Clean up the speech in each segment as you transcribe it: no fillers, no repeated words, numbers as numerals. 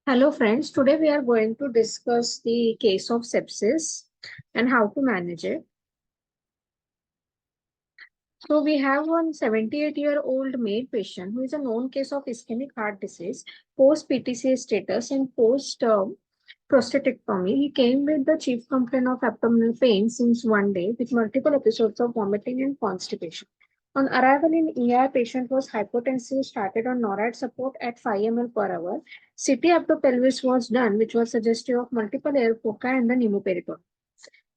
Hello friends, today we are going to discuss the case of sepsis and how to manage it. So we have one 78-year-old male patient who is a known case of ischemic heart disease, post PTCA status and post prostatectomy. He came with the chief complaint of abdominal pain since one day with multiple episodes of vomiting and constipation. On arrival in ER, patient was hypotensive, started on NORAD support at 5 ml per hour. CT abdo-pelvis was done, which was suggestive of multiple air foci and the pneumoperitoneum.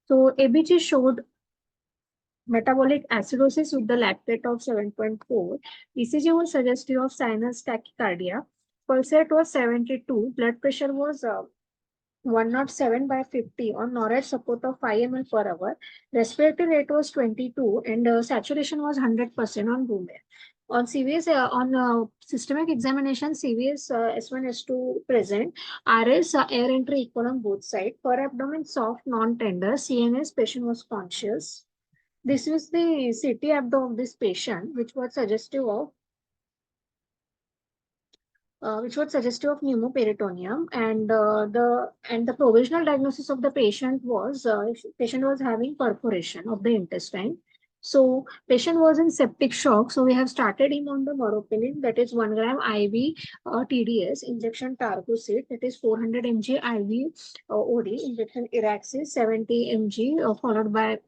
So ABG showed metabolic acidosis with the lactate of 7.4. ECG was suggestive of sinus tachycardia. Pulse rate was 72. Blood pressure was 107 by 50 on NORAD support of 5 ml per hour. Respiratory rate was 22 and saturation was 100% on room air. On CVS, on systemic examination, CVS S1, S2 present, RS air entry equal on both sides. Per abdomen soft, non-tender. CNS patient was conscious. This is the CT abdo of this patient, which was suggestive of pneumoperitoneum, and the provisional diagnosis of the patient was having perforation of the intestine. So patient was in septic shock. So we have started him on the meropenem, that is 1 gram IV TDS injection Targocid, that is 400 mg IV OD injection Iraxis 70 mg followed by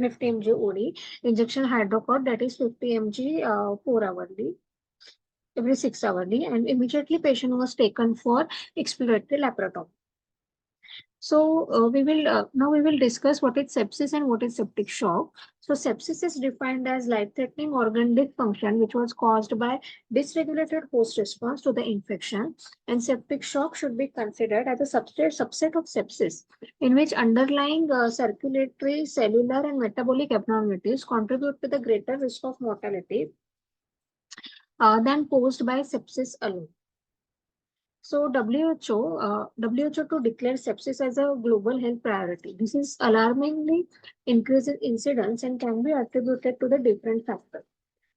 50 mg OD injection hydrocot, that is 50 mg 4 hourly every 6 hourly, and immediately patient was taken for exploratory laparotomy. So now we will discuss what is sepsis and what is septic shock. So sepsis is defined as life-threatening organ dysfunction which was caused by dysregulated host response to the infection, and septic shock should be considered as a subset of sepsis in which underlying circulatory, cellular, and metabolic abnormalities contribute to the greater risk of mortality than posed by sepsis alone. So WHO to declare sepsis as a global health priority. This is alarmingly increases incidence and can be attributed to the different factors.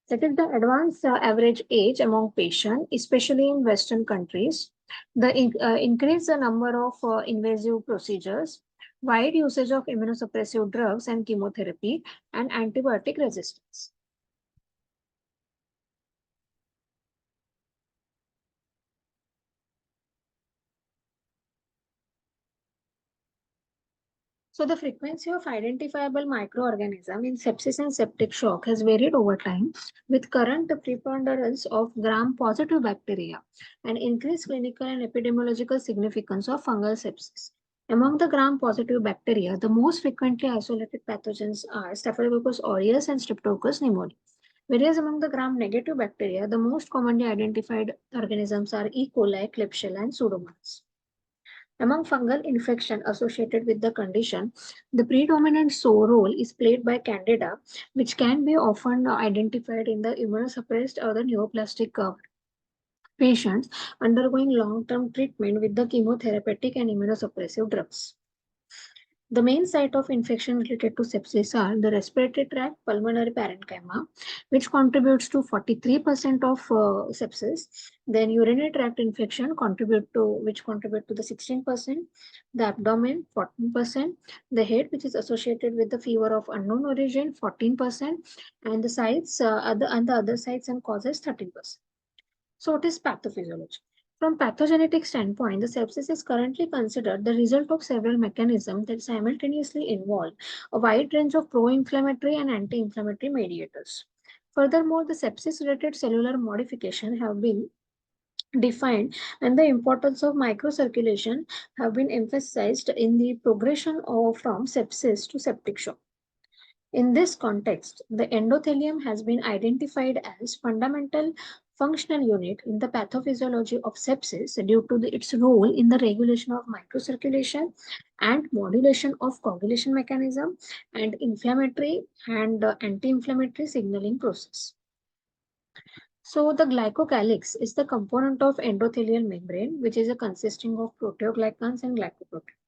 That is the advanced average age among patients, especially in Western countries, the increased number of invasive procedures, wide usage of immunosuppressive drugs and chemotherapy, and antibiotic resistance. So the frequency of identifiable microorganism in sepsis and septic shock has varied over time, with current preponderance of gram-positive bacteria and increased clinical and epidemiological significance of fungal sepsis. Among the gram-positive bacteria, the most frequently isolated pathogens are Staphylococcus aureus and Streptococcus pneumoniae. Whereas among the gram-negative bacteria, the most commonly identified organisms are E. coli, Klebsiella, and Pseudomonas. Among fungal infection associated with the condition, the predominant role is played by Candida, which can be often identified in the immunosuppressed or the neoplastic patients undergoing long-term treatment with the chemotherapeutic and immunosuppressive drugs. The main site of infection related to sepsis are the respiratory tract, pulmonary parenchyma, which contributes to 43% of sepsis. Then urinary tract infection which contribute to the 16%, the abdomen 14%, the head, which is associated with the fever of unknown origin 14%, and the sites and the other sites and causes 13%. So it is pathophysiology. From pathogenetic standpoint, the sepsis is currently considered the result of several mechanisms that simultaneously involve a wide range of pro-inflammatory and anti-inflammatory mediators. Furthermore, the sepsis-related cellular modification have been defined, and the importance of microcirculation have been emphasized in the progression from sepsis to septic shock. In this context, the endothelium has been identified as fundamental functional unit in the pathophysiology of sepsis due to its role in the regulation of microcirculation and modulation of coagulation mechanism and inflammatory and anti-inflammatory signaling process. So the glycocalyx is the component of endothelial membrane, which is consisting of proteoglycans and glycoproteins.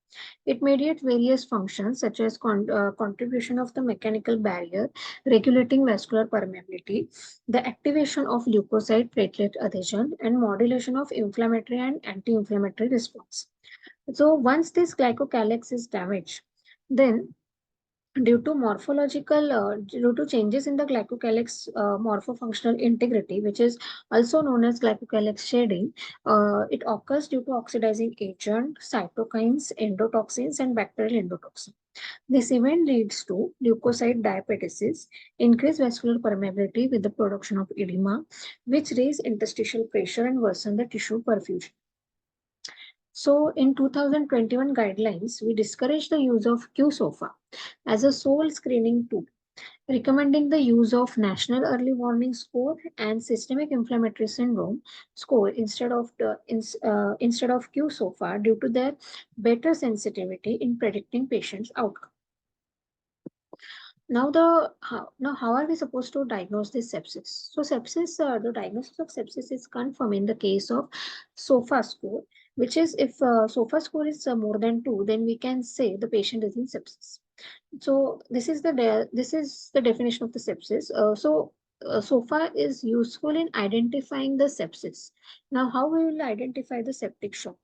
It mediates various functions such as contribution of the mechanical barrier, regulating vascular permeability, the activation of leukocyte platelet adhesion, and modulation of inflammatory and anti-inflammatory response. So once this glycocalyx is damaged, then due to changes in the glycocalyx morphofunctional integrity, which is also known as glycocalyx shedding, it occurs due to oxidizing agent, cytokines, endotoxins, and bacterial endotoxin. This event leads to leukocyte diapetesis, increased vascular permeability with the production of edema, which raise interstitial pressure and worsen the tissue perfusion. So in 2021 guidelines, we discourage the use of QSOFA as a sole screening tool, recommending the use of National Early Warning Score and Systemic Inflammatory Syndrome score instead of QSOFA due to their better sensitivity in predicting patients' outcome. Now how are we supposed to diagnose this sepsis? So the diagnosis of sepsis is confirmed in the case of SOFA score, which is if SOFA score is more than 2, then we can say the patient is in sepsis. So this is the definition of the sepsis. SOFA is useful in identifying the sepsis. Now, how we will identify the septic shock?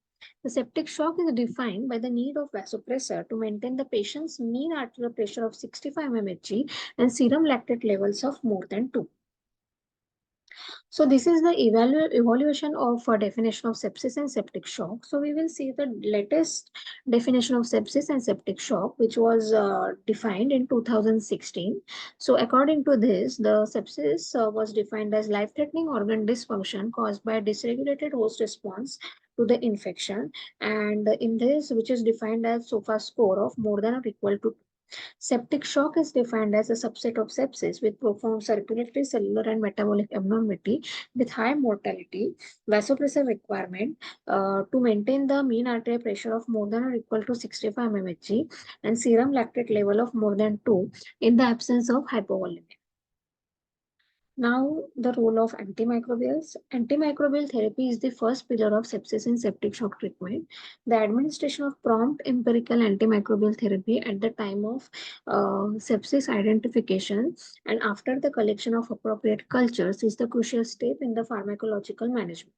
The septic shock is defined by the need of vasopressor to maintain the patient's mean arterial pressure of 65 mmHg and serum lactate levels of more than 2. So this is the evaluation of definition of sepsis and septic shock. So we will see the latest definition of sepsis and septic shock, which was defined in 2016. So according to this, the sepsis was defined as life-threatening organ dysfunction caused by dysregulated host response to the infection. And in this, which is defined as SOFA score of more than or equal to. Septic shock is defined as a subset of sepsis with profound circulatory, cellular, and metabolic abnormality with high mortality, vasopressor requirement to maintain the mean arterial pressure of more than or equal to 65 mmHg and serum lactate level of more than 2 in the absence of hypovolemia. Now, the role of antimicrobials. Antimicrobial therapy is the first pillar of sepsis and septic shock treatment. The administration of prompt empirical antimicrobial therapy at the time of sepsis identification and after the collection of appropriate cultures is the crucial step in the pharmacological management.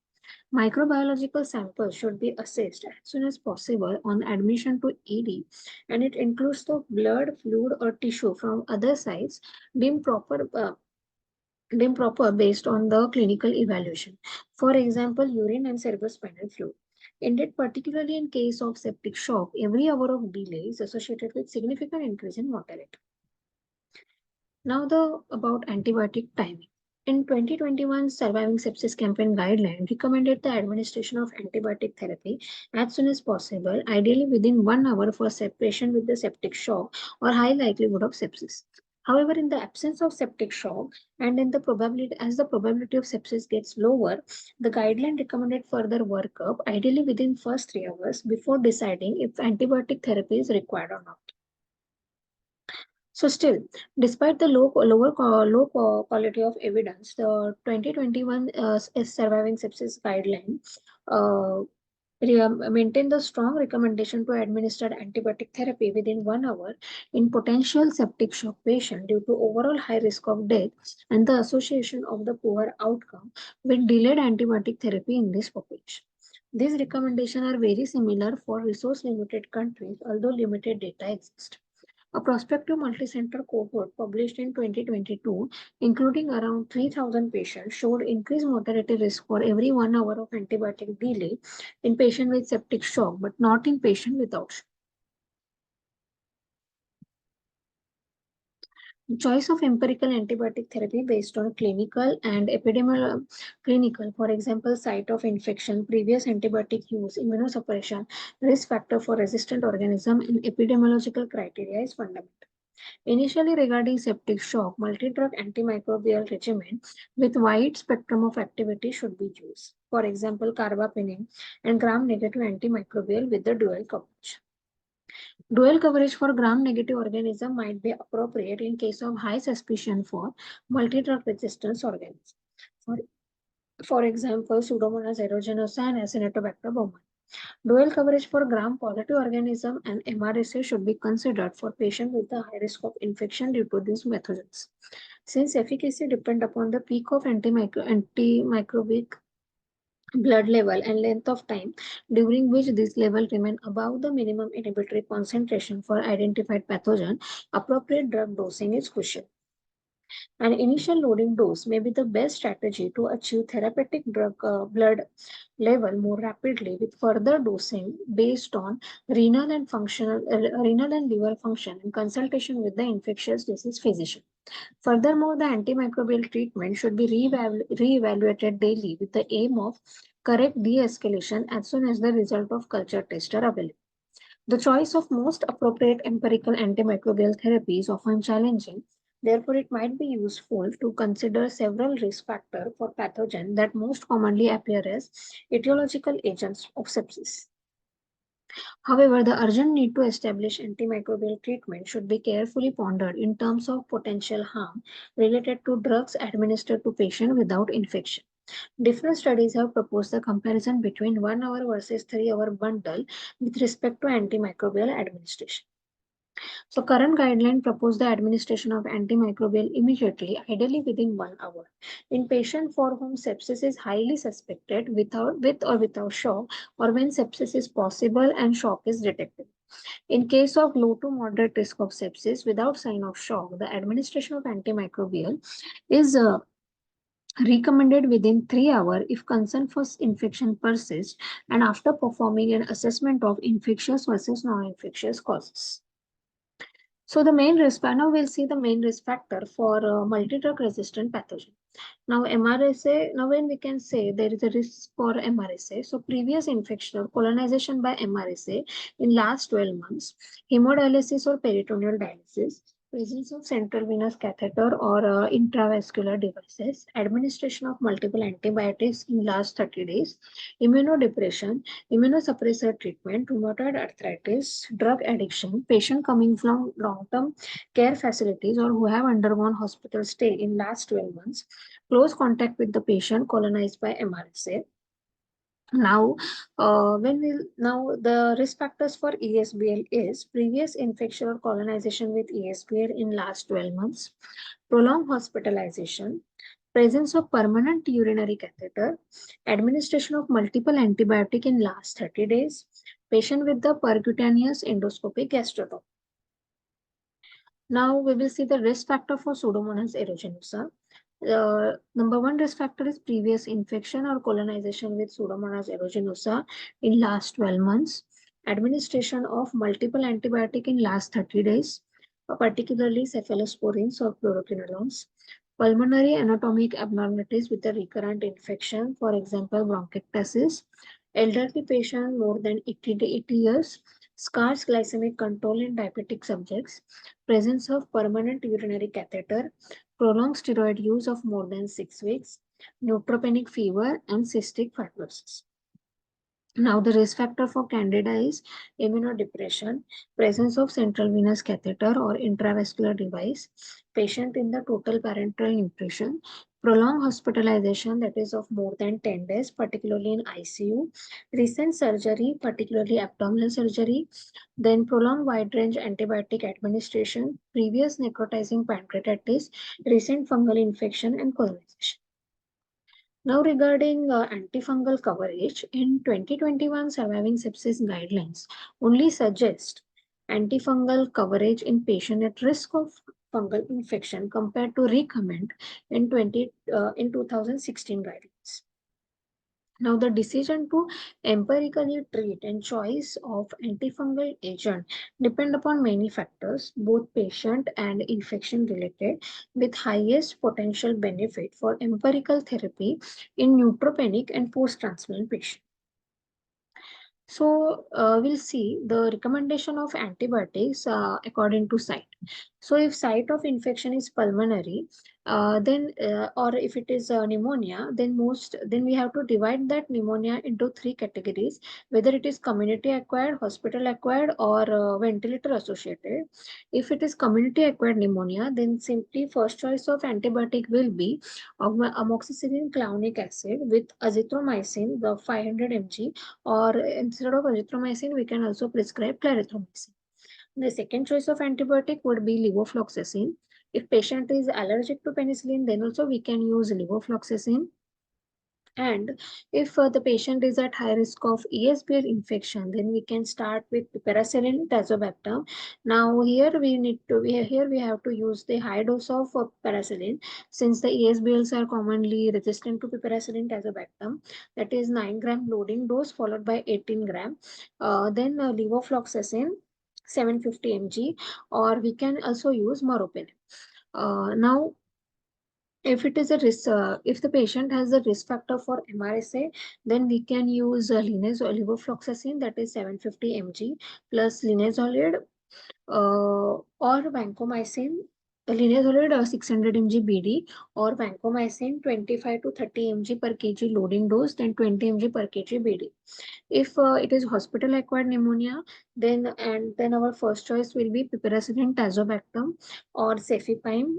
Microbiological samples should be assessed as soon as possible on admission to ED, and it includes the blood, fluid, or tissue from other sites deemed proper based on the clinical evaluation. For example, urine and cerebrospinal fluid. Indeed, particularly in case of septic shock, every hour of delay is associated with significant increase in mortality. Now about antibiotic timing. In 2021, Surviving Sepsis Campaign guideline recommended the administration of antibiotic therapy as soon as possible, ideally within 1 hour for patient with the septic shock or high likelihood of sepsis. However, in the absence of septic shock and in the probability as the probability of sepsis gets lower, the guideline recommended further workup, ideally within first 3 hours before deciding if antibiotic therapy is required or not. So still, despite the low quality of evidence, the 2021 Surviving Sepsis guideline uh, maintain the strong recommendation to administer antibiotic therapy within 1 hour in potential septic shock patient due to overall high risk of death and the association of the poor outcome with delayed antibiotic therapy in this population. These recommendations are very similar for resource limited countries, although limited data exists. A prospective multicenter cohort published in 2022, including around 3,000 patients, showed increased mortality risk for every 1 hour of antibiotic delay in patient with septic shock, but not in patient without shock. Choice of empirical antibiotic therapy based on clinical and epidemiological, for example, site of infection, previous antibiotic use, immunosuppression, risk factor for resistant organism, and epidemiological criteria is fundamental. Initially, regarding septic shock, multi-drug antimicrobial regimen with wide spectrum of activity should be used. For example, carbapenem and gram-negative antimicrobial with the dual coverage. Dual coverage for gram-negative organism might be appropriate in case of high suspicion for multi-drug resistance organism. For example, Pseudomonas aeruginosa and Acinetobacter baumannii. Dual coverage for gram-positive organism and MRSA should be considered for patients with a high risk of infection due to these pathogens. Since efficacy depends upon the peak of antimicrobic blood level and length of time during which this level remain above the minimum inhibitory concentration for identified pathogen, appropriate drug dosing is crucial. An initial loading dose may be the best strategy to achieve therapeutic drug blood level more rapidly, with further dosing based on renal and liver function in consultation with the infectious disease physician. Furthermore, the antimicrobial treatment should be re-evaluated daily with the aim of correct de-escalation as soon as the result of culture test are available. The choice of most appropriate empirical antimicrobial therapy is often challenging. Therefore, it might be useful to consider several risk factors for pathogens that most commonly appear as etiological agents of sepsis. However, the urgent need to establish antimicrobial treatment should be carefully pondered in terms of potential harm related to drugs administered to patients without infection. Different studies have proposed the comparison between 1 hour versus 3 hour bundle with respect to antimicrobial administration. So current guideline propose the administration of antimicrobial immediately, ideally within 1 hour. In patient for whom sepsis is highly suspected with or without shock, or when sepsis is possible and shock is detected. In case of low to moderate risk of sepsis without sign of shock, the administration of antimicrobial is recommended within 3 hours if concern for infection persists and after performing an assessment of infectious versus non-infectious causes. So the main risk, now we'll see the main risk factor for multi-drug resistant pathogen. Now MRSA, now when we can say there is a risk for MRSA, so previous infection or colonization by MRSA in last 12 months, hemodialysis or peritoneal dialysis, presence of central venous catheter or intravascular devices, administration of multiple antibiotics in last 30 days, immunodepression, immunosuppressor treatment, rheumatoid arthritis, drug addiction, patient coming from long-term care facilities or who have undergone hospital stay in last 12 months, close contact with the patient colonized by MRSA. Now, now the risk factors for ESBL is previous infection or colonization with ESBL in last 12 months, prolonged hospitalization, presence of permanent urinary catheter, administration of multiple antibiotic in last 30 days, patient with the percutaneous endoscopic gastrotomy. Now we will see the risk factor for Pseudomonas aeruginosa. Number one risk factor is previous infection or colonization with Pseudomonas aeruginosa in last 12 months, administration of multiple antibiotic in last 30 days, particularly cephalosporins or fluoroquinolones, pulmonary anatomic abnormalities with a recurrent infection, for example, bronchiectasis, elderly patient more than 80 years, scarce glycemic control in diabetic subjects, presence of permanent urinary catheter, prolonged steroid use of more than 6 weeks, neutropenic fever, and cystic fibrosis. Now, the risk factor for candida is immunodepression, presence of central venous catheter or intravascular device, patient in the total parenteral nutrition, prolonged hospitalization that is of more than 10 days, particularly in ICU, recent surgery, particularly abdominal surgery, then prolonged wide range antibiotic administration, previous necrotizing pancreatitis, recent fungal infection, and colonization. Now, regarding antifungal coverage, in 2021 surviving sepsis guidelines only suggest antifungal coverage in patient at risk of fungal infection compared to recommend in 2016 guidelines. Now, the decision to empirically treat and choice of antifungal agent depend upon many factors, both patient and infection related, with highest potential benefit for empirical therapy in neutropenic and post-transplant patients. So we'll see the recommendation of antibiotics according to site. So if site of infection is pulmonary, Or if it is pneumonia, then we have to divide that pneumonia into three categories, whether it is community acquired, hospital acquired, or ventilator associated. If it is community acquired pneumonia, then simply first choice of antibiotic will be amoxicillin clavulanic acid with azithromycin, the 500 mg, or instead of azithromycin, we can also prescribe clarithromycin. The second choice of antibiotic would be levofloxacin. If patient is allergic to penicillin, then also we can use levofloxacin. And if the patient is at high risk of ESBL infection, then we can start with piperacillin tazobactam. Now here we have to use the high dose of piperacillin, since the ESBLs are commonly resistant to piperacillin tazobactam. That is 9 gram loading dose followed by 18 gram. Then levofloxacin 750 mg, or we can also use meropenem. Now if it is a risk, if the patient has a risk factor for MRSA, then we can use levofloxacin, that is 750 mg, plus linezolid or vancomycin. Linezolid 600 mg BD, or vancomycin 25 to 30 mg per kg loading dose, then 20 mg per kg BD. If it is hospital acquired pneumonia, then our first choice will be piperacillin tazobactam or cefepime,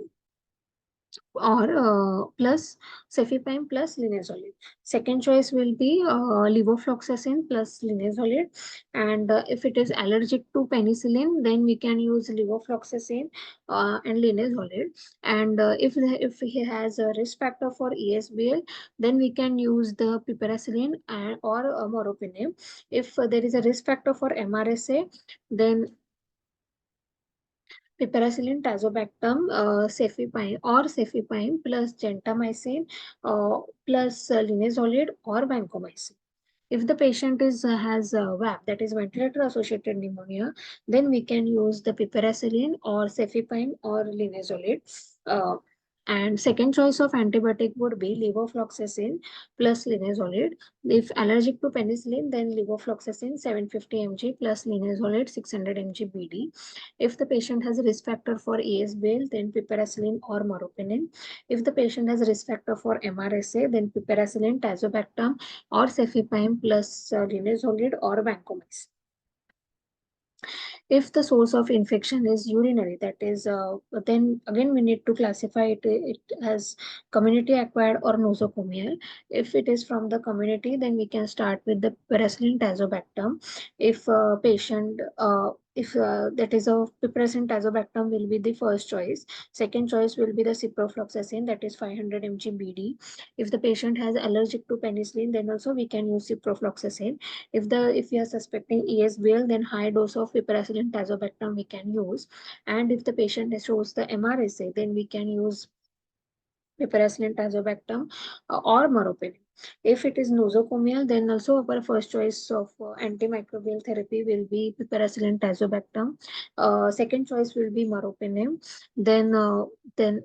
or plus cefepime plus linezolid. Second choice will be levofloxacin plus linezolid. And if it is allergic to penicillin, then we can use levofloxacin and linezolid. And if he has a risk factor for ESBL, then we can use the piperacillin and or meropenem. If there is a risk factor for MRSA, then piperacillin tazobactam, cefepime plus gentamicin plus linezolid or vancomycin. If the patient has VAP, that is ventilator associated pneumonia, then we can use the piperacillin or cefepime or linezolid. Uh, and second choice of antibiotic would be levofloxacin plus linezolid. If allergic to penicillin, then levofloxacin 750 mg plus linezolid 600 mg BD. If the patient has a risk factor for ESBL, then piperacillin or meropenem. If the patient has a risk factor for MRSA, then piperacillin tazobactam or cefepime plus linezolid or vancomycin. If the source of infection is urinary, that is, then again we need to classify it as community acquired or nosocomial. If it is from the community, then we can start with the piperacillin tazobactam. If patient if that is a piperacillin tazobactam will be the first choice. Second choice will be the ciprofloxacin, that is 500 mg BD. If the patient has allergic to penicillin, then also we can use ciprofloxacin. If we are suspecting ESBL, then high dose of piperacillin tazobactam we can use. And if the patient shows the MRSA, then we can use piperacillin tazobactam or meropenem. If it is nosocomial, then also our first choice of antimicrobial therapy will be piperacillin tazobactam. Second choice will be meropenem. Then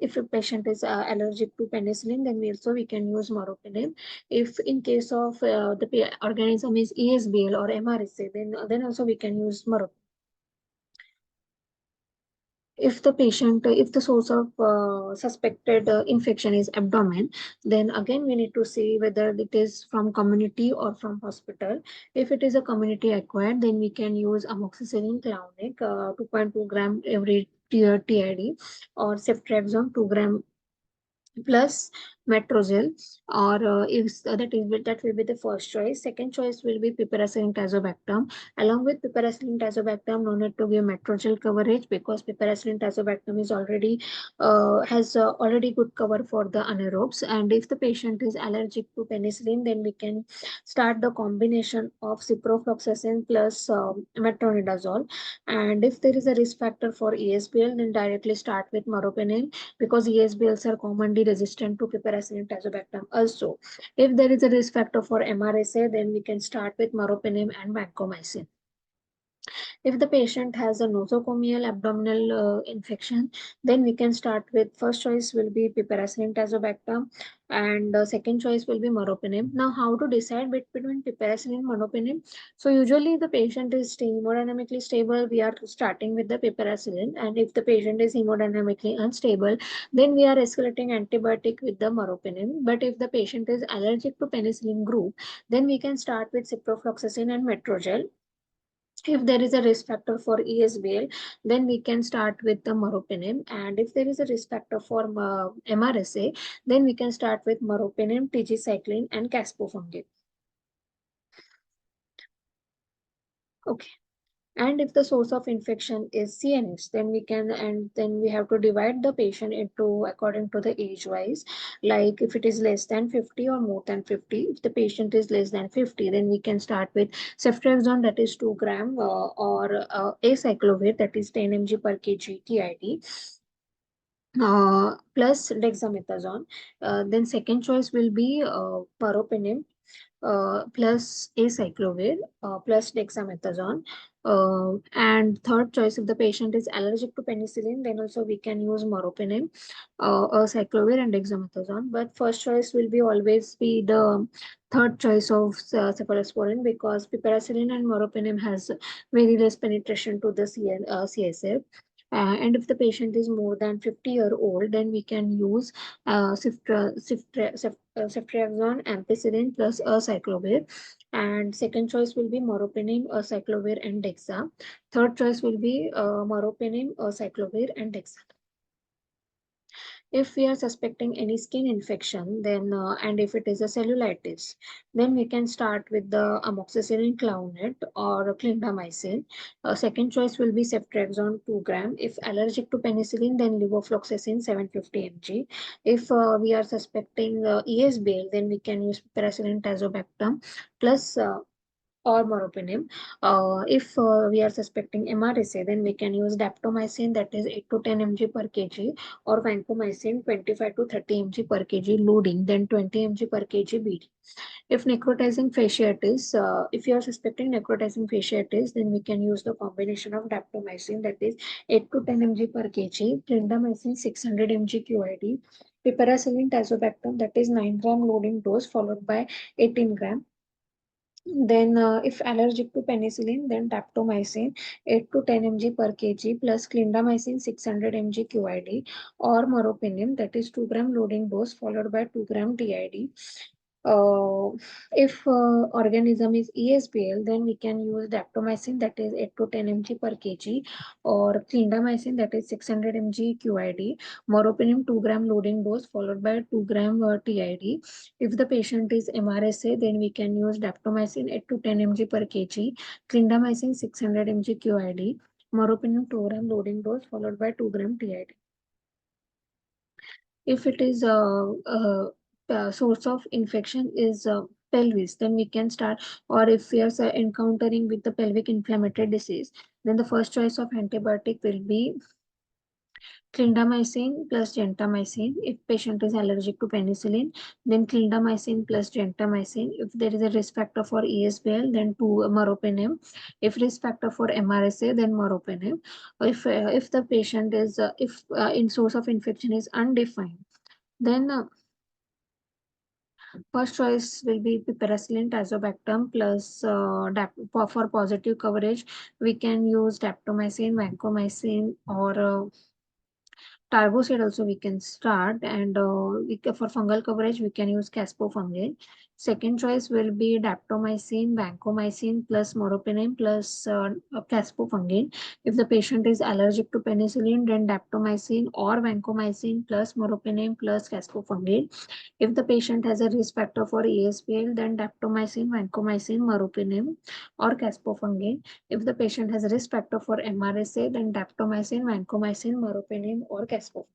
if a patient is allergic to penicillin, then we can use meropenem. If in case of the organism is ESBL or MRSA, then also we can use meropenem. If the source of suspected infection is abdomen, then again we need to see whether it is from community or from hospital. If it is a community acquired, then we can use amoxicillin clavulanic 2.2 gram every TID, or ceftriaxone 2 gram plus metrozil, or if that will be the first choice. Second choice will be piperacillin tazobactam. Along with piperacillin tazobactam, no need to give metrozil coverage, because piperacillin tazobactam is already has already good cover for the anaerobes. And if the patient is allergic to penicillin, then we can start the combination of ciprofloxacin plus metronidazole. And if there is a risk factor for ESBL, then directly start with meropenem, because ESBLs are commonly resistant to piperacillin tazobactam also. If there is a risk factor for MRSA, then we can start with meropenem and vancomycin. If the patient has a nosocomial abdominal infection, then we can start with first choice will be piperacillin tazobactam, and second choice will be meropenem. Now, how to decide between piperacillin and meropenem? So, usually the patient is hemodynamically stable. We are starting with the piperacillin, and if the patient is hemodynamically unstable, then we are escalating antibiotic with the meropenem. But if the patient is allergic to penicillin group, then we can start with ciprofloxacin and metrogyl. If there is a risk factor for ESBL, then we can start with the meropenem. And if there is a risk factor for MRSA, then we can start with meropenem, tigecycline, and caspofungin. Okay. And if the source of infection is CNS, then we have to divide the patient into according to the age wise. Like if it is less than 50 or more than 50, if the patient is less than 50, then we can start with ceftriaxone, that is 2 gram, or acyclovir, that is 10 mg per kg TID. Plus dexamethasone. Then second choice will be paropenem, plus acyclovir, plus dexamethasone. And third choice, if the patient is allergic to penicillin, then also we can use meropenem, acyclovir, and dexamethasone. But first choice will be always be the third choice of cephalosporin, because piperacillin and meropenem has very less penetration to the CSF. And if the patient is more than 50-year-old, then we can use ceftriaxone, ampicillin plus acyclovir. And second choice will be meropenem, acyclovir, and dexa. Third choice will be meropenem, acyclovir, and dexa. If we are suspecting any skin infection, then and if it is a cellulitis, then we can start with the amoxicillin clownate or clindamycin. Second choice will be ceftriaxone 2 gram. If allergic to penicillin, then levofloxacin 750 mg. If we are suspecting ESBL, then we can use piperacillin tazobactam plus or meropenem. If we are suspecting MRSA, then we can use daptomycin, that is 8 to 10 mg per kg, or vancomycin 25 to 30 mg per kg loading, then 20 mg per kg BD. If necrotizing fasciitis, if you are suspecting necrotizing fasciitis, then we can use the combination of daptomycin, that is 8 to 10 mg per kg, clindamycin 600 mg QID, piperacillin tazobactam, that is 9 gram loading dose followed by 18 gram. Then, if allergic to penicillin, then daptomycin 8 to 10 mg per kg plus clindamycin 600 mg QID, or meropenem, that is 2 gram loading dose followed by 2 gram TID. Uh, if organism is ESBL, then we can use daptomycin, that is 8 to 10 mg per kg, or clindamycin, that is 600 mg QID, meropenem 2 gram loading dose followed by 2 gram TID. If the patient is MRSA, then we can use daptomycin 8 to 10 mg per kg, clindamycin 600 mg QID, meropenem 2 gram loading dose followed by 2 gram TID. If it is source of infection is pelvis, then we can start, or if we are encountering with the pelvic inflammatory disease, then the first choice of antibiotic will be clindamycin plus gentamicin. If patient is allergic to penicillin, then clindamycin plus gentamicin. If there is a risk factor for ESBL, then to meropenem. If risk factor for MRSA, then meropenem. If the patient is if in source of infection is undefined, then first choice will be piperacillin tazobactam plus for positive coverage, we can use daptomycin, vancomycin, or Targocid also we can start, and for fungal coverage we can use caspofungin. Second choice will be daptomycin, vancomycin plus meropenem plus caspofungin. If the patient is allergic to penicillin, then daptomycin or vancomycin plus meropenem plus caspofungin. If the patient has a risk factor for ESBL, then daptomycin, vancomycin, meropenem, or caspofungin. If the patient has a risk factor for MRSA, then daptomycin, vancomycin, meropenem, or caspofungin.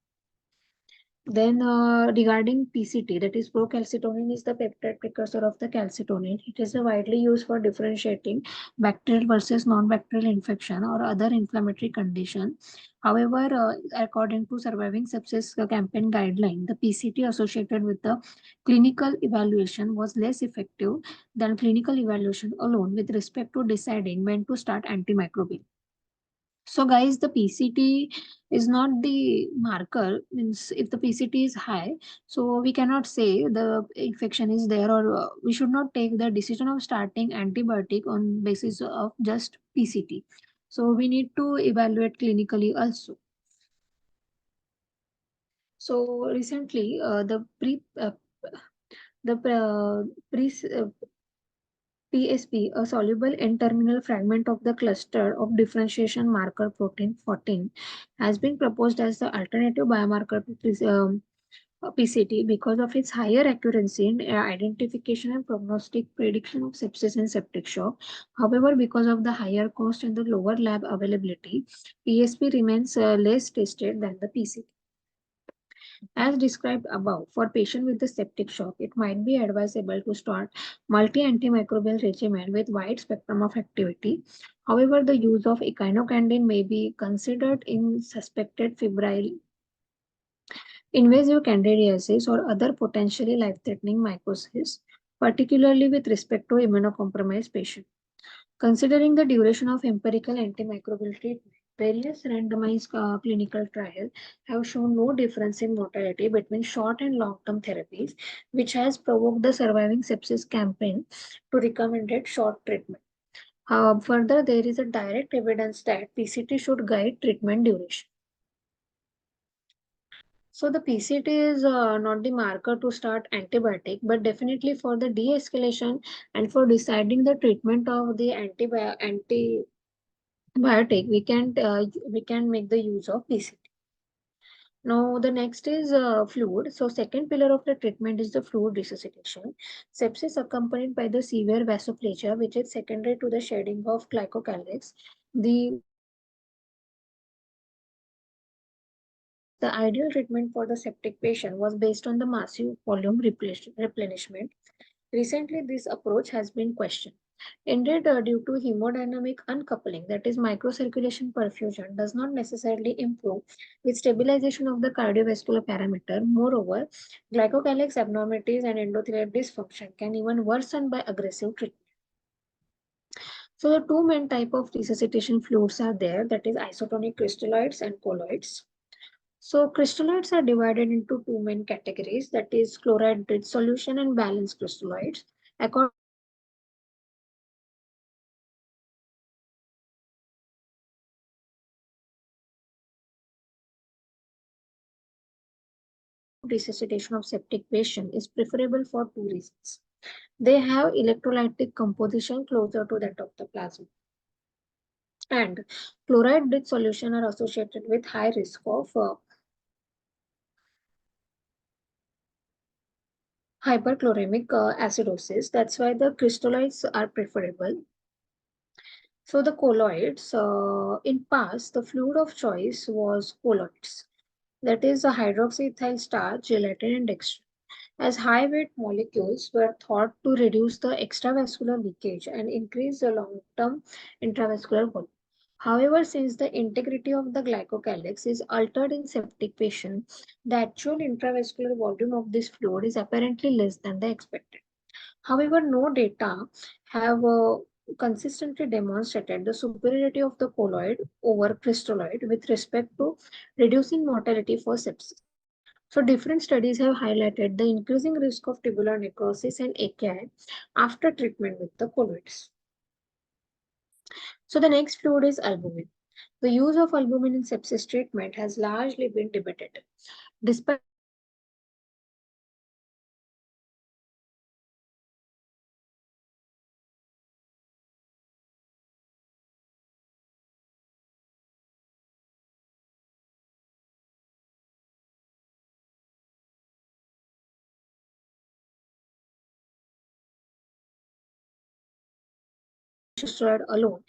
Then regarding PCT, that is procalcitonin is the peptide precursor of the calcitonin. It is widely used for differentiating bacterial versus non-bacterial infection or other inflammatory condition. However, according to Surviving Sepsis Campaign guideline, the PCT associated with the clinical evaluation was less effective than clinical evaluation alone with respect to deciding when to start antimicrobial. So guys, the PCT is not the marker. Means if the PCT is high, so we cannot say the infection is there, or we should not take the decision of starting antibiotic on basis of just PCT. So we need to evaluate clinically also. So recently, the pre PSP, a soluble N-terminal fragment of the cluster of differentiation marker protein 14, has been proposed as the alternative biomarker to PCT because of its higher accuracy in identification and prognostic prediction of sepsis and septic shock. However, because of the higher cost and the lower lab availability, PSP remains less tested than the PCT. As described above, for patients with the septic shock, it might be advisable to start multi-antimicrobial regimen with wide spectrum of activity. However, the use of echinocandin may be considered in suspected febrile invasive candidiasis or other potentially life-threatening mycosis, particularly with respect to immunocompromised patients. Considering the duration of empirical antimicrobial treatment, various randomized clinical trials have shown no difference in mortality between short and long-term therapies, which has provoked the Surviving Sepsis campaign to recommended short treatment. Further, there is a direct evidence that PCT should guide treatment duration. So the PCT is not the marker to start antibiotic, but definitely for the de-escalation and for deciding the treatment of the antibiotic, we can make the use of PCT. Now the next is fluid. So second pillar of the treatment is the fluid resuscitation. Sepsis accompanied by the severe vasoplasia, which is secondary to the shedding of glycocalyx. The ideal treatment for the septic patient was based on the massive volume replenishment. Recently, this approach has been questioned. Indeed, due to hemodynamic uncoupling, that is, microcirculation perfusion does not necessarily improve with stabilization of the cardiovascular parameter. Moreover, glycocalyx abnormalities and endothelial dysfunction can even worsen by aggressive treatment. So, the two main type of resuscitation fluids are there, that is isotonic crystalloids and colloids. So crystalloids are divided into two main categories, that is chloride-rich solution and balanced crystalloids. According resuscitation of septic patient is preferable for two reasons. They have electrolytic composition closer to that of the plasma. And chloride-rich solution are associated with high risk of hyperchloremic acidosis. That's why the crystalloids are preferable. So the colloids, in past, the fluid of choice was colloids. That is a hydroxyethyl starch, gelatin, and dextrin, as high weight molecules were thought to reduce the extravascular leakage and increase the long term intravascular volume. However, since the integrity of the glycocalyx is altered in septic patients, the actual intravascular volume of this fluid is apparently less than the expected. However, no data have consistently demonstrated the superiority of the colloid over crystalloid with respect to reducing mortality for sepsis. So different studies have highlighted the increasing risk of tubular necrosis and AKI after treatment with the colloids. So the next fluid is albumin. The use of albumin in sepsis treatment has largely been debated. Despite steroid alone,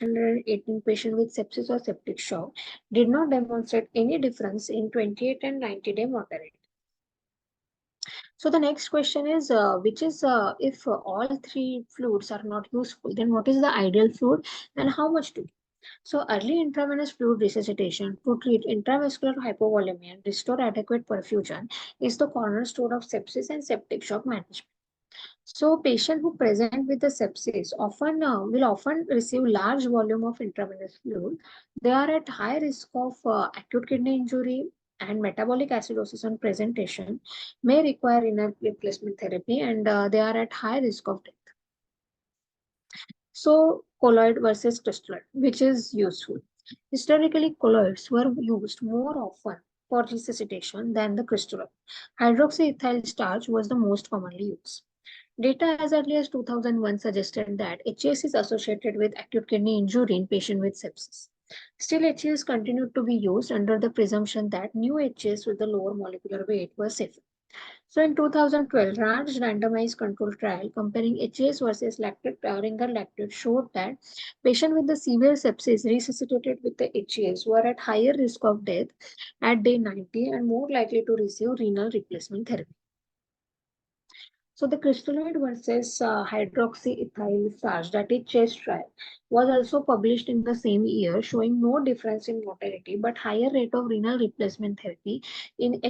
118 patients with sepsis or septic shock did not demonstrate any difference in 28 and 90-day mortality. So the next question is, which is if all three fluids are not useful, then what is the ideal fluid and how much to give? So early intravenous fluid resuscitation to treat intravascular hypovolemia and restore adequate perfusion is the cornerstone of sepsis and septic shock management. So patients who present with the sepsis will often receive large volume of intravenous fluid. They are at high risk of acute kidney injury and metabolic acidosis on presentation, may require renal replacement therapy, and they are at high risk of death. So colloid versus crystalloid, which is useful. Historically, colloids were used more often for resuscitation than the crystalloid. Hydroxyethyl starch was the most commonly used. Data as early as 2001 suggested that HAS is associated with acute kidney injury in patients with sepsis. Still, HAS continued to be used under the presumption that new HAS with the lower molecular weight were safer. So in 2012, large randomized controlled trial comparing HAS versus ringer lactate showed that patients with the severe sepsis resuscitated with the HAS were at higher risk of death at day 90 and more likely to receive renal replacement therapy. So the crystalloid versus hydroxyethyl starch, that is CHEST trial, was also published in the same year, showing no difference in mortality but higher rate of renal replacement therapy in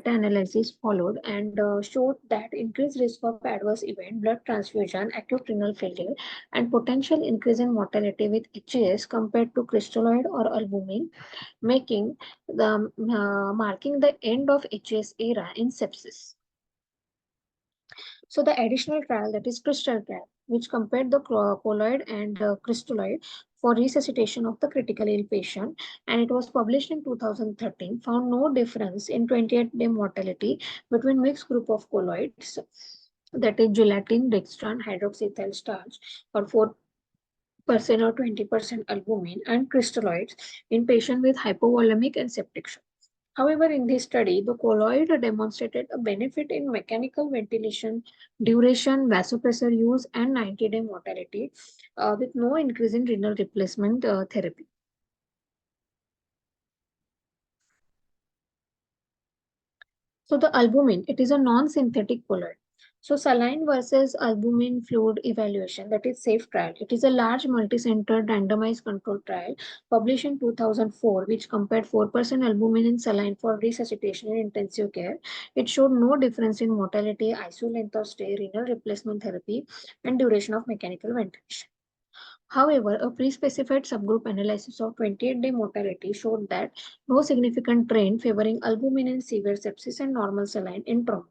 meta-analysis followed and showed that increased risk of adverse event, blood transfusion, acute renal failure, and potential increase in mortality with HAS compared to crystalloid or albumin, making the marking the end of HAS era in sepsis. So the additional trial, that is crystal trial, which compared the colloid and crystalloid for resuscitation of the critically ill patient, and it was published in 2013, found no difference in 28-day mortality between mixed group of colloids, that is gelatin, dextran, hydroxyethyl starch, or 4% or 20% albumin, and crystalloids in patient with hypovolemic and septic shock. However, in this study, the colloid demonstrated a benefit in mechanical ventilation, duration, vasopressor use, and 90-day mortality with no increase in renal replacement therapy. So the albumin, it is a non-synthetic colloid. So saline versus albumin fluid evaluation, that is SAFE trial. It is a large multi-center randomized controlled trial published in 2004, which compared 4% albumin in saline for resuscitation in intensive care. It showed no difference in mortality, ICU length of stay, renal replacement therapy, and duration of mechanical ventilation. However, a pre-specified subgroup analysis of 28-day mortality showed that no significant trend favoring albumin in severe sepsis and normal saline in trauma,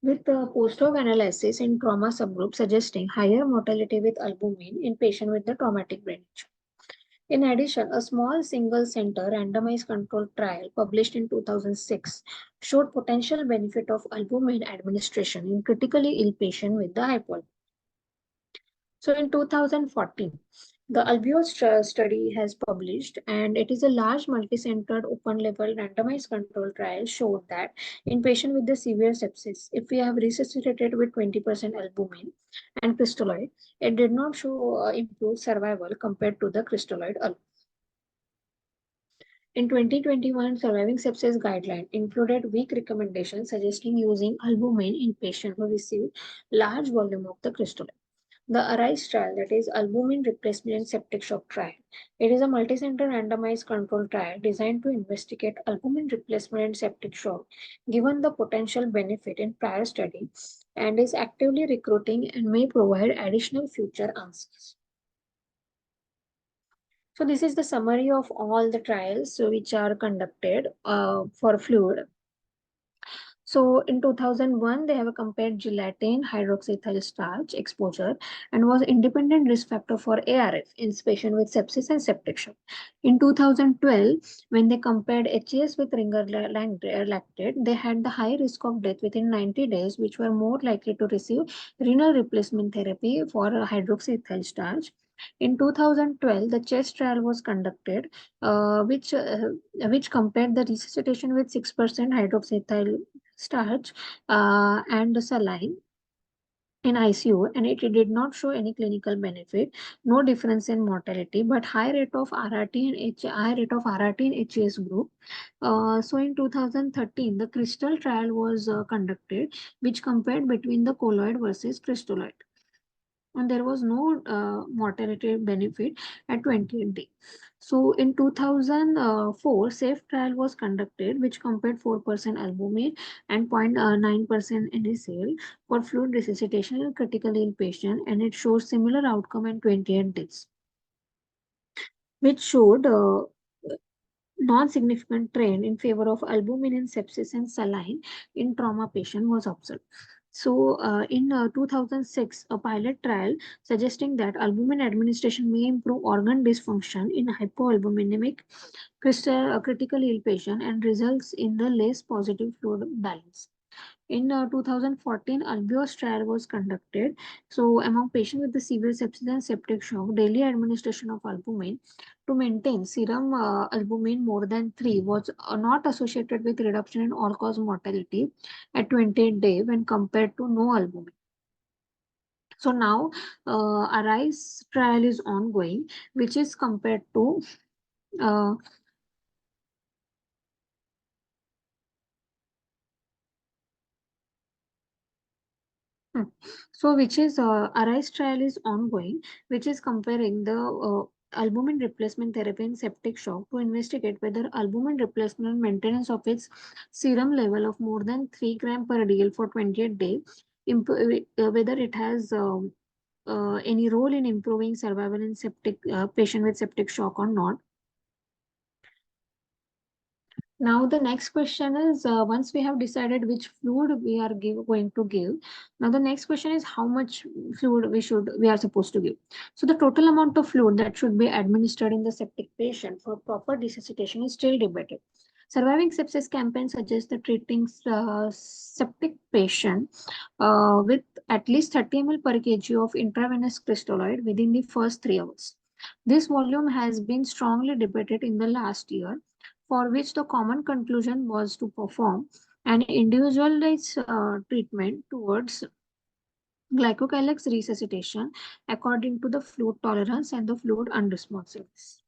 with the post-hoc analysis in trauma subgroup suggesting higher mortality with albumin in patients with the traumatic brain injury. In addition, a small single-center randomized controlled trial published in 2006 showed potential benefit of albumin administration in critically ill patients with the hypoalbuminemia. So in 2014, the Albios study has published, and it is a large multi-centered open-label randomized control trial showed that in patients with the severe sepsis, if we have resuscitated with 20% albumin and crystalloid, it did not show improved survival compared to the crystalloid alone. In 2021, surviving sepsis guideline included weak recommendations suggesting using albumin in patients who received large volume of the crystalloid. The ARISE trial, that is albumin replacement and septic shock trial. It is a multicenter randomized controlled trial designed to investigate albumin replacement and septic shock, given the potential benefit in prior study, and is actively recruiting and may provide additional future answers. So this is the summary of all the trials which are conducted for fluid. So in 2001, they have compared gelatin hydroxyethyl starch exposure and was independent risk factor for ARF in patients with sepsis and septic shock. In 2012, when they compared HAS with ringer lactate, they had the high risk of death within 90 days, which were more likely to receive renal replacement therapy for hydroxyethyl starch. In 2012, the CHEST trial was conducted, which compared the resuscitation with 6% hydroxyethyl starch and saline in ICU, and it did not show any clinical benefit, no difference in mortality, but high rate of RRT and high rate of RRT in HAS group. So in 2013, the crystal trial was conducted, which compared between the colloid versus crystalloid, and there was no mortality benefit at 28 days. So in 2004, SAFE trial was conducted, which compared 4% albumin and 0.9% NaCl for fluid resuscitation in critically ill patient, and it shows similar outcome in 28 days, which showed non-significant trend in favor of albumin in sepsis and saline in trauma patient was observed. So, in 2006, a pilot trial suggesting that albumin administration may improve organ dysfunction in hypoalbuminemic critically ill patient and results in the less positive fluid balance. In 2014, Albios trial was conducted. So, among patients with the severe sepsis and septic shock, daily administration of albumin to maintain serum albumin more than 3 was not associated with reduction in all-cause mortality at 28 days when compared to no albumin. So now, ARISE trial is ongoing, which is compared to uh, Hmm. So, which is ARISE trial is ongoing, which is comparing the albumin replacement therapy in septic shock to investigate whether albumin replacement and maintenance of its serum level of more than 3 gram per dl for 28 days, whether it has any role in improving survival in septic patient with septic shock or not. Now the next question is once we have decided which fluid we are going to give. Now the next question is how much fluid we are supposed to give. So the total amount of fluid that should be administered in the septic patient for proper resuscitation is still debated. Surviving sepsis campaign suggests that treating septic patient with at least 30 ml per kg of intravenous crystalloid within the first 3 hours. This volume has been strongly debated in the last year, for which the common conclusion was to perform an individualized treatment towards glycocalyx resuscitation according to the fluid tolerance and the fluid unresponsiveness.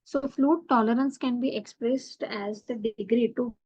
So fluid tolerance can be expressed as the degree to which the patient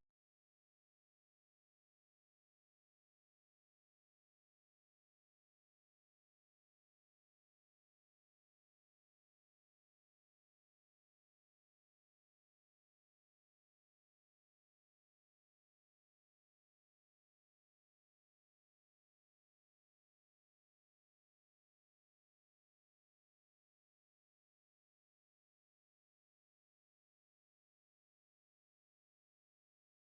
tolerate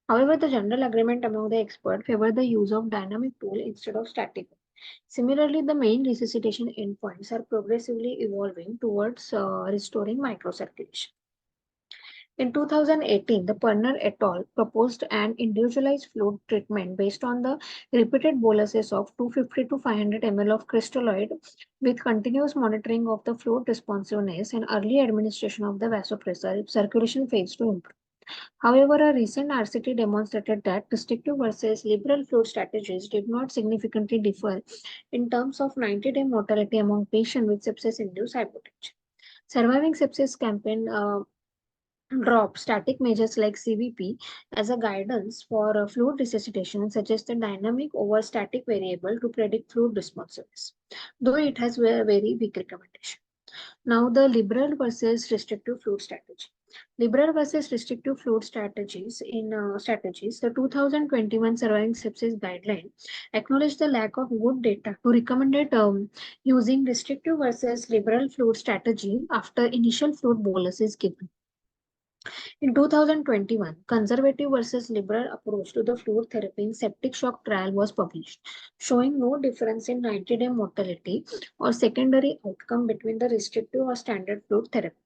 However, the general agreement among the experts favored the use of dynamic tool instead of static. Similarly, the main resuscitation endpoints are progressively evolving towards restoring microcirculation. In 2018, the Perner et al. Proposed an individualized fluid treatment based on the repeated boluses of 250 to 500 ml of crystalloid with continuous monitoring of the fluid responsiveness and early administration of the vasopressor if circulation fails to improve. However, a recent RCT demonstrated that restrictive versus liberal fluid strategies did not significantly differ in terms of 90-day mortality among patients with sepsis-induced hypotension. Surviving sepsis campaign drop static measures like CVP as a guidance for fluid resuscitation and suggest a dynamic over static variable to predict fluid responsiveness, though it has a very weak recommendation. Now, the liberal versus restrictive fluid strategy. Liberal versus restrictive fluid strategies, the 2021 surviving sepsis guideline acknowledged the lack of good data to recommend using restrictive versus liberal fluid strategy after initial fluid bolus is given. In 2021, conservative versus liberal approach to the fluid therapy in septic shock trial was published, showing no difference in 90-day mortality or secondary outcome between the restrictive or standard fluid therapy.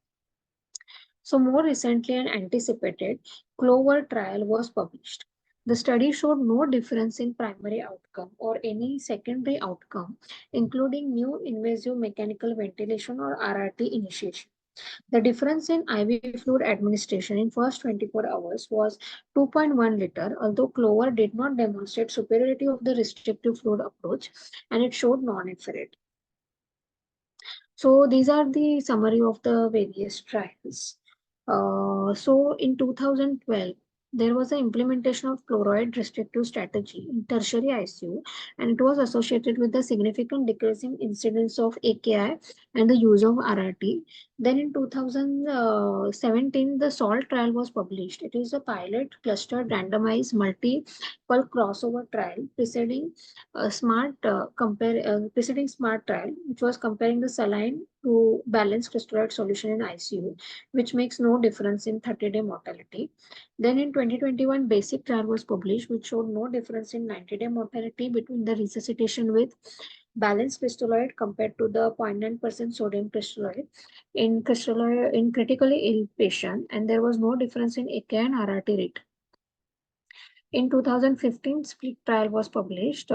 So more recently and anticipated, Clover trial was published. The study showed no difference in primary outcome or any secondary outcome, including new invasive mechanical ventilation or RRT initiation. The difference in IV fluid administration in first 24 hours was 2.1 liter, although Clover did not demonstrate superiority of the restrictive fluid approach and it showed non-inferiority. So these are the summary of the various trials. So in 2012, there was an implementation of chloride restrictive strategy in tertiary ICU, and it was associated with the significant decrease in incidence of AKI and the use of RRT. Then in 2017, the SALT trial was published. It is a pilot clustered randomized multiple crossover trial preceding SMART trial, which was comparing the saline to balanced crystalloid solution in ICU, which makes no difference in 30-day mortality. Then in 2021, basic trial was published, which showed no difference in 90-day mortality between the resuscitation with balanced crystalloid compared to the 0.9% sodium crystalloid in critically ill patient, and there was no difference in AKI and RRT rate. In 2015, split trial was published,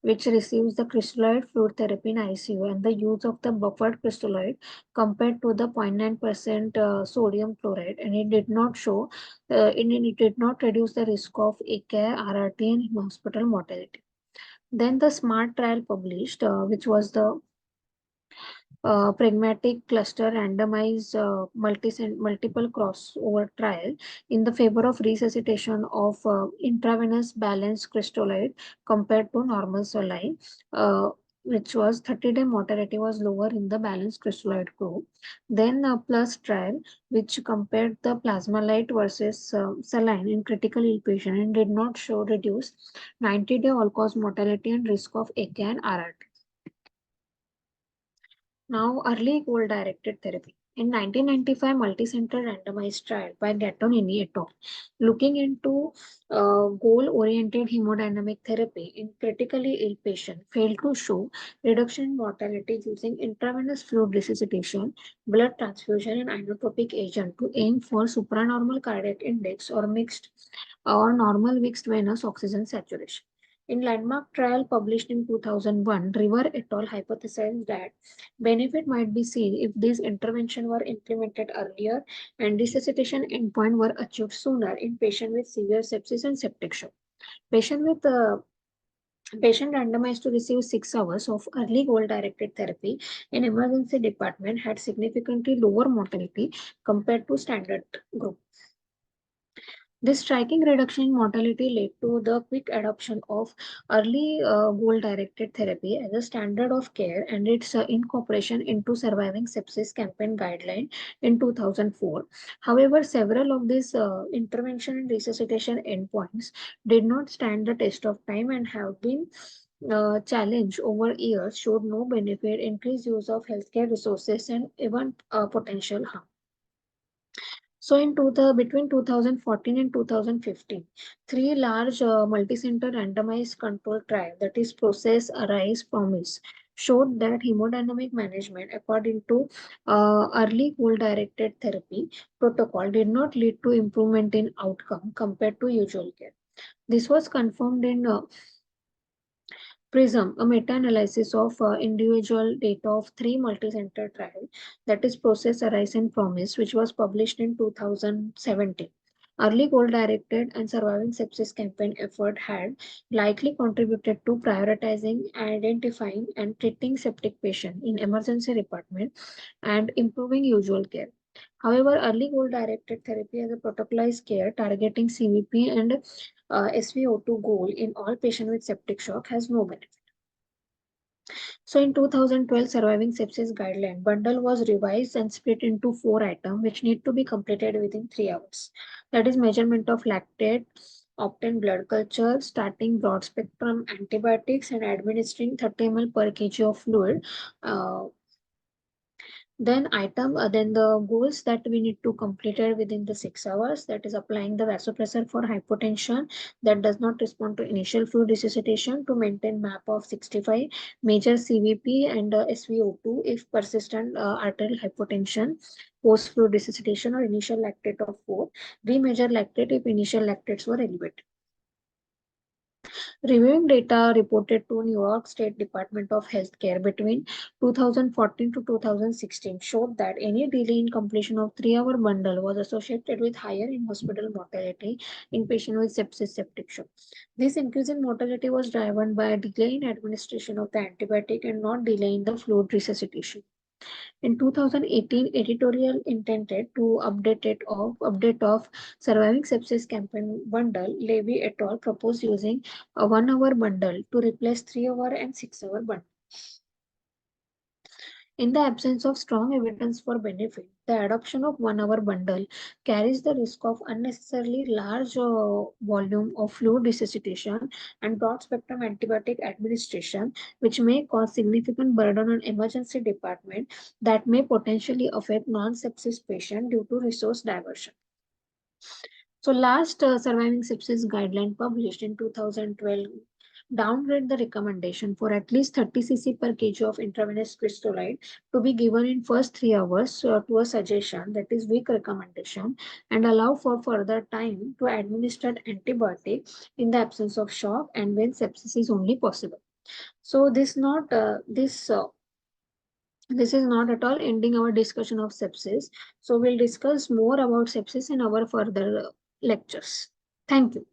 which receives the crystalloid fluid therapy in ICU and the use of the buffered crystalloid compared to the 0.9% sodium chloride, and it did not show, it did not reduce the risk of AKI, RRT, and hospital mortality. Then the SMART trial published, which was the pragmatic cluster randomized multiple crossover trial in the favor of resuscitation of intravenous balanced crystalloid compared to normal saline, which was 30-day mortality was lower in the balanced crystalloid group. Then a plus trial, which compared the plasma light versus saline in critical ill patient and did not show reduced 90-day all-cause mortality and risk of AKI and RRT. Now, early goal-directed therapy. In 1995, multicenter randomized trial by Gattonini et al. Looking into goal-oriented hemodynamic therapy in critically ill patients failed to show reduction in mortality using intravenous fluid resuscitation, blood transfusion, and inotropic agent to aim for supranormal cardiac index or mixed or normal mixed venous oxygen saturation. In landmark trial published in 2001, River et al. Hypothesized that benefit might be seen if these interventions were implemented earlier and resuscitation endpoint were achieved sooner in patients with severe sepsis and septic shock. Patient randomized to receive 6 hours of early goal-directed therapy in emergency department had significantly lower mortality compared to standard group. This striking reduction in mortality led to the quick adoption of early goal-directed therapy as a standard of care and its incorporation into surviving sepsis campaign guideline in 2004. However, several of these intervention and resuscitation endpoints did not stand the test of time and have been challenged over years, showed no benefit, increased use of healthcare resources, and even potential harm. So between 2014 and 2015, three large multi-center randomized control trial, that is Process, Arise, Promise, showed that hemodynamic management according to early goal-directed therapy protocol did not lead to improvement in outcome compared to usual care. This was confirmed in PRISM, a meta-analysis of individual data of three multi-center trials, that is Process, Arise and Promise, which was published in 2017. Early goal-directed and surviving sepsis campaign effort had likely contributed to prioritizing, identifying, and treating septic patients in emergency department and improving usual care. However, early goal-directed therapy as a protocolized care targeting CVP and SVO2 goal in all patients with septic shock has no benefit. So in 2012, surviving sepsis guideline bundle was revised and split into four items which need to be completed within 3 hours. That is measurement of lactate, obtain blood culture, starting broad spectrum antibiotics and administering 30 ml per kg of fluid. Then the goals that we need to complete it within the 6 hours, that is applying the vasopressor for hypotension that does not respond to initial fluid resuscitation to maintain MAP of 65, major CVP and SVO2 if persistent arterial hypotension, post fluid resuscitation or initial lactate of 4, remeasure lactate if initial lactates were elevated. Reviewing data reported to New York State Department of Healthcare between 2014 to 2016 showed that any delay in completion of 3-hour bundle was associated with higher in-hospital mortality in patients with sepsis septic shock. This increase in mortality was driven by a delay in administration of the antibiotic and not delay in the fluid resuscitation. In 2018, editorial intended to update of surviving sepsis campaign bundle, Levy et al. Proposed using a 1-hour bundle to replace 3-hour and 6-hour bundle. In the absence of strong evidence for benefit, the adoption of 1-hour bundle carries the risk of unnecessarily large volume of fluid resuscitation and broad spectrum antibiotic administration, which may cause significant burden on emergency department that may potentially affect non-sepsis patient due to resource diversion. So last surviving sepsis guideline published in 2012 downgrade the recommendation for at least 30 cc per kg of intravenous crystolide to be given in first 3 hours to a suggestion, that is weak recommendation, and allow for further time to administer antibiotic in the absence of shock and when sepsis is only possible. So this is not at all ending our discussion of sepsis. So we'll discuss more about sepsis in our further lectures. Thank you.